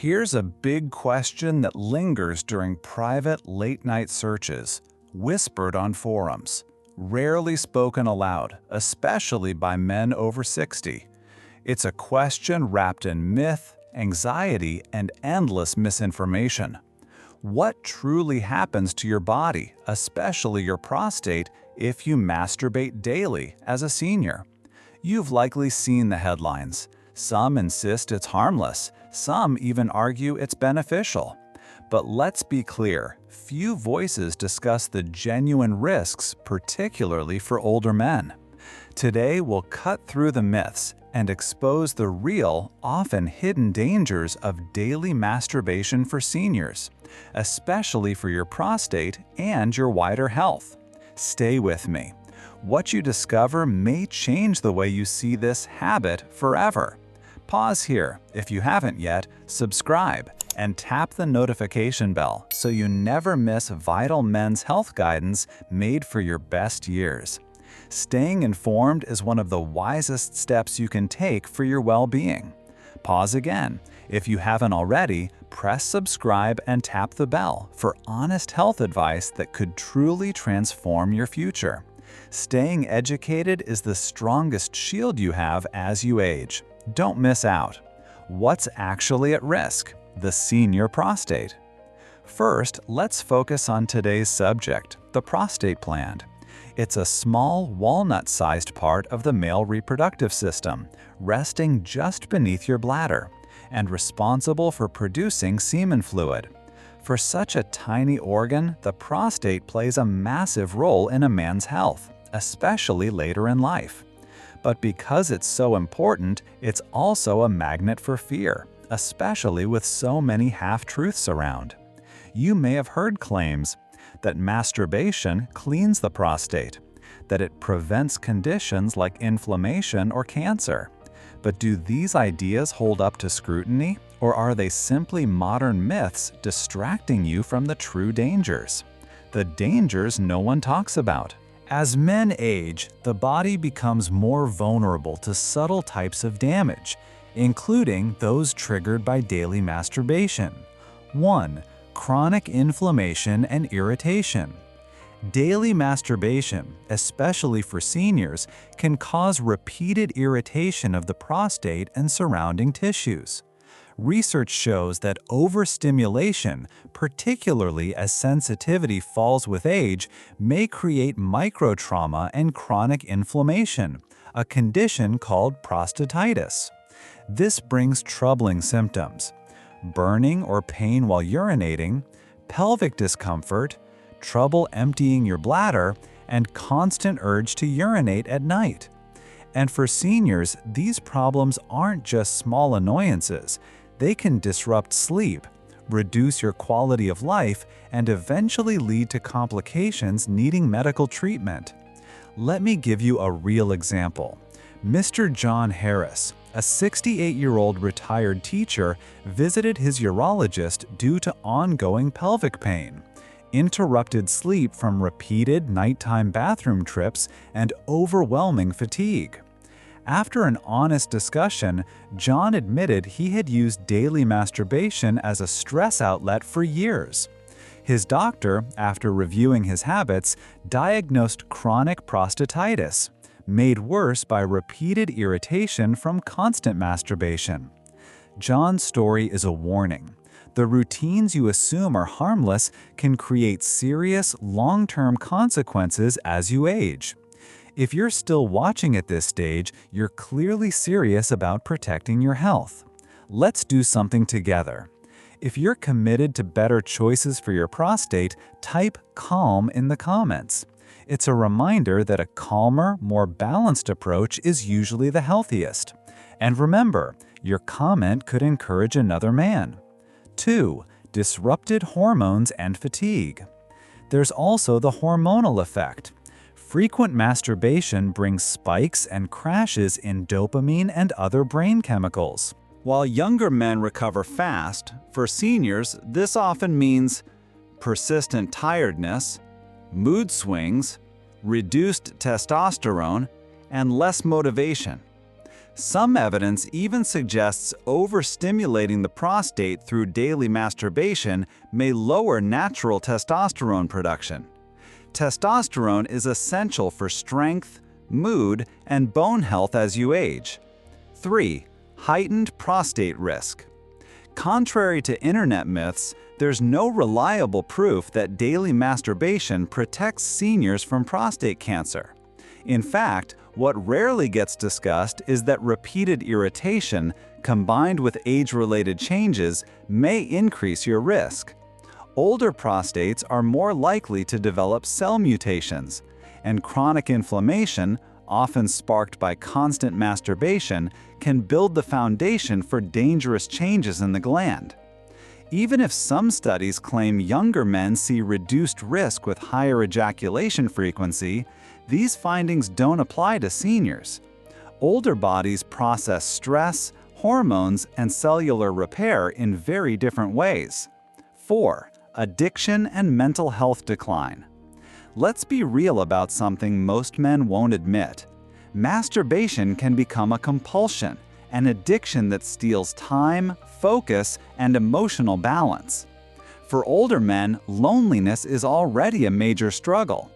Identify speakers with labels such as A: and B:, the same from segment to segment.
A: Here's a big question that lingers during private late-night searches, whispered on forums, rarely spoken aloud, especially by men over 60. It's a question wrapped in myth, anxiety, and endless misinformation. What truly happens to your body, especially your prostate, if you masturbate daily as a senior? You've likely seen the headlines. Some insist it's harmless, some even argue it's beneficial. But let's be clear, few voices discuss the genuine risks, particularly for older men. Today, we'll cut through the myths and expose the real, often hidden dangers of daily masturbation for seniors, especially for your prostate and your wider health. Stay with me. What you discover may change the way you see this habit forever. Pause here if you haven't yet, subscribe, and tap the notification bell so you never miss vital men's health guidance made for your best years. Staying informed is one of the wisest steps you can take for your well-being. Pause again. If you haven't already, press subscribe and tap the bell for honest health advice that could truly transform your future. Staying educated is the strongest shield you have as you age. Don't miss out. What's actually at risk? The senior prostate. First, let's focus on today's subject, the prostate gland. It's a small, walnut-sized part of the male reproductive system, resting just beneath your bladder, and responsible for producing semen fluid. For such a tiny organ, the prostate plays a massive role in a man's health, especially later in life. But because it's so important, it's also a magnet for fear, especially with so many half-truths around. You may have heard claims that masturbation cleans the prostate, that it prevents conditions like inflammation or cancer. But do these ideas hold up to scrutiny, or are they simply modern myths distracting you from the true dangers? The dangers no one talks about. As men age, the body becomes more vulnerable to subtle types of damage, including those triggered by daily masturbation. 1. Chronic inflammation and irritation. Daily masturbation, especially for seniors, can cause repeated irritation of the prostate and surrounding tissues. Research shows that overstimulation, particularly as sensitivity falls with age, may create microtrauma and chronic inflammation, a condition called prostatitis. This brings troubling symptoms: burning or pain while urinating, pelvic discomfort, trouble emptying your bladder, and constant urge to urinate at night. And for seniors, these problems aren't just small annoyances. They can disrupt sleep, reduce your quality of life, and eventually lead to complications needing medical treatment. Let me give you a real example. Mr. John Harris, a 68-year-old retired teacher, visited his urologist due to ongoing pelvic pain, interrupted sleep from repeated nighttime bathroom trips, and overwhelming fatigue. After an honest discussion, John admitted he had used daily masturbation as a stress outlet for years. His doctor, after reviewing his habits, diagnosed chronic prostatitis, made worse by repeated irritation from constant masturbation. John's story is a warning. The routines you assume are harmless can create serious, long-term consequences as you age. If you're still watching at this stage, you're clearly serious about protecting your health. Let's do something together. If you're committed to better choices for your prostate, type CALM in the comments. It's a reminder that a calmer, more balanced approach is usually the healthiest. And remember, your comment could encourage another man. 2. Disrupted hormones and fatigue. There's also the hormonal effect. Frequent masturbation brings spikes and crashes in dopamine and other brain chemicals. While younger men recover fast, for seniors, this often means persistent tiredness, mood swings, reduced testosterone, and less motivation. Some evidence even suggests overstimulating the prostate through daily masturbation may lower natural testosterone production. Testosterone is essential for strength, mood, and bone health as you age. 3. Heightened prostate risk. Contrary to internet myths, there's no reliable proof that daily masturbation protects seniors from prostate cancer. In fact, what rarely gets discussed is that repeated irritation, combined with age-related changes, may increase your risk. Older prostates are more likely to develop cell mutations, and chronic inflammation, often sparked by constant masturbation, can build the foundation for dangerous changes in the gland. Even if some studies claim younger men see reduced risk with higher ejaculation frequency, these findings don't apply to seniors. Older bodies process stress, hormones, and cellular repair in very different ways. 4. Addiction and mental health decline. Let's be real about something most men won't admit. Masturbation can become a compulsion, an addiction that steals time, focus, and emotional balance. For older men, loneliness is already a major struggle.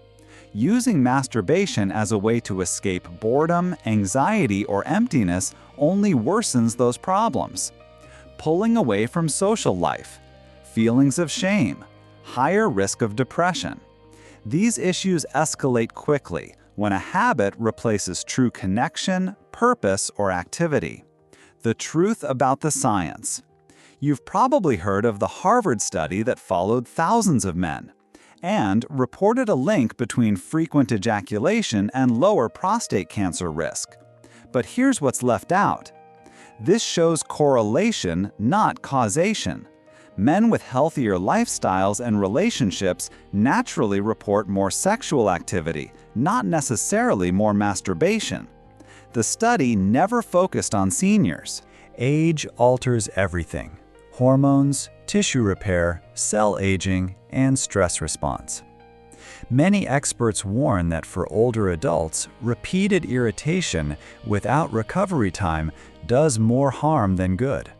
A: Using masturbation as a way to escape boredom, anxiety, or emptiness only worsens those problems. Pulling away from social life, feelings of shame, higher risk of depression. These issues escalate quickly when a habit replaces true connection, purpose, or activity. The truth about the science. You've probably heard of the Harvard study that followed thousands of men and reported a link between frequent ejaculation and lower prostate cancer risk. But here's what's left out. This shows correlation, not causation. Men with healthier lifestyles and relationships naturally report more sexual activity, not necessarily more masturbation. The study never focused on seniors. Age alters everything: hormones, tissue repair, cell aging, and stress response. Many experts warn that for older adults, repeated irritation without recovery time does more harm than good.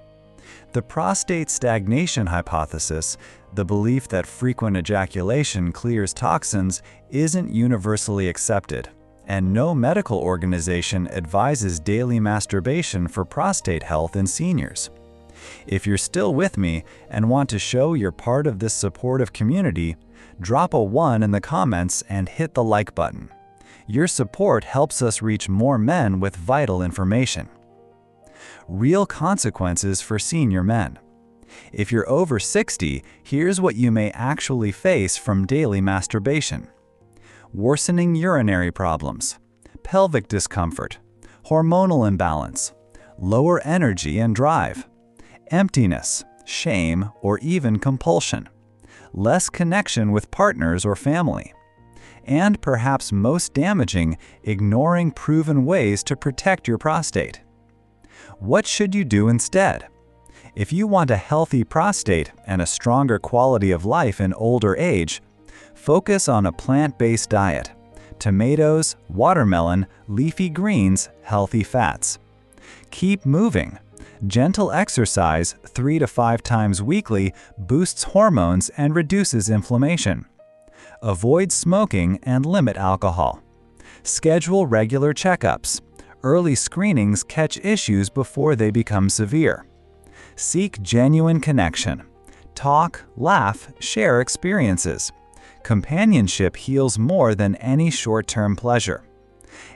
A: The prostate stagnation hypothesis, the belief that frequent ejaculation clears toxins, isn't universally accepted, and no medical organization advises daily masturbation for prostate health in seniors. If you're still with me and want to show you're part of this supportive community, drop a 1 in the comments and hit the like button. Your support helps us reach more men with vital information. Real consequences for senior men. If you're over 60, here's what you may actually face from daily masturbation: worsening urinary problems, pelvic discomfort, hormonal imbalance, lower energy and drive, emptiness, shame, or even compulsion, less connection with partners or family, and perhaps most damaging, ignoring proven ways to protect your prostate. What should you do instead? If you want a healthy prostate and a stronger quality of life in older age, focus on a plant-based diet: tomatoes, watermelon, leafy greens, healthy fats. Keep moving. Gentle exercise 3 to 5 times weekly boosts hormones and reduces inflammation. Avoid smoking and limit alcohol. Schedule regular checkups. Early screenings catch issues before they become severe. Seek genuine connection. Talk, laugh, share experiences. Companionship heals more than any short-term pleasure.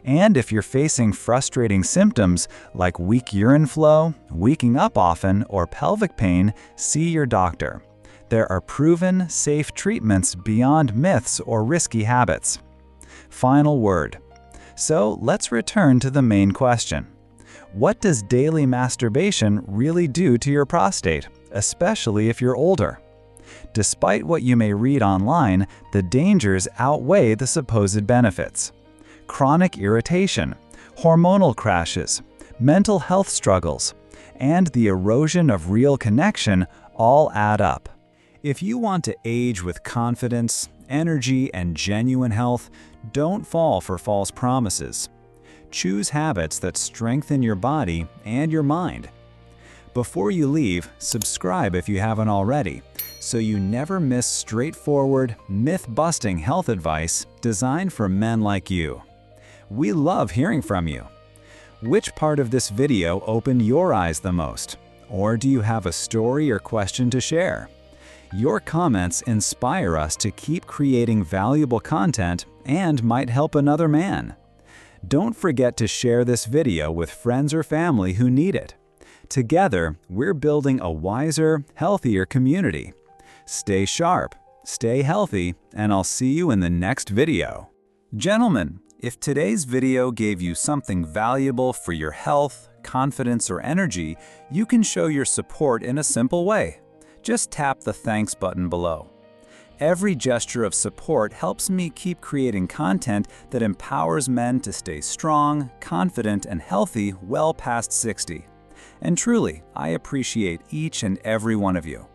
A: And if you're facing frustrating symptoms like weak urine flow, waking up often, or pelvic pain, see your doctor. There are proven, safe treatments beyond myths or risky habits. Final word. So let's return to the main question. What does daily masturbation really do to your prostate, especially if you're older? Despite what you may read online, the dangers outweigh the supposed benefits. Chronic irritation, hormonal crashes, mental health struggles, and the erosion of real connection all add up. If you want to age with confidence, energy, and genuine health, don't fall for false promises. choose habits that strengthen your body and your mind. Before you leave, subscribe if you haven't already, so you never miss straightforward, myth-busting health advice designed for men like you. We love hearing from you. Which part of this video opened your eyes the most? Or do you have a story or question to share? Your comments inspire us to keep creating valuable content and might help another man. Don't forget to share this video with friends or family who need it. Together, we're building a wiser, healthier community. Stay sharp, stay healthy, and I'll see you in the next video. Gentlemen, if today's video gave you something valuable for your health, confidence, or energy, you can show your support in a simple way. Just tap the thanks button below. Every gesture of support helps me keep creating content that empowers men to stay strong, confident, and healthy well past 60. And truly, I appreciate each and every one of you.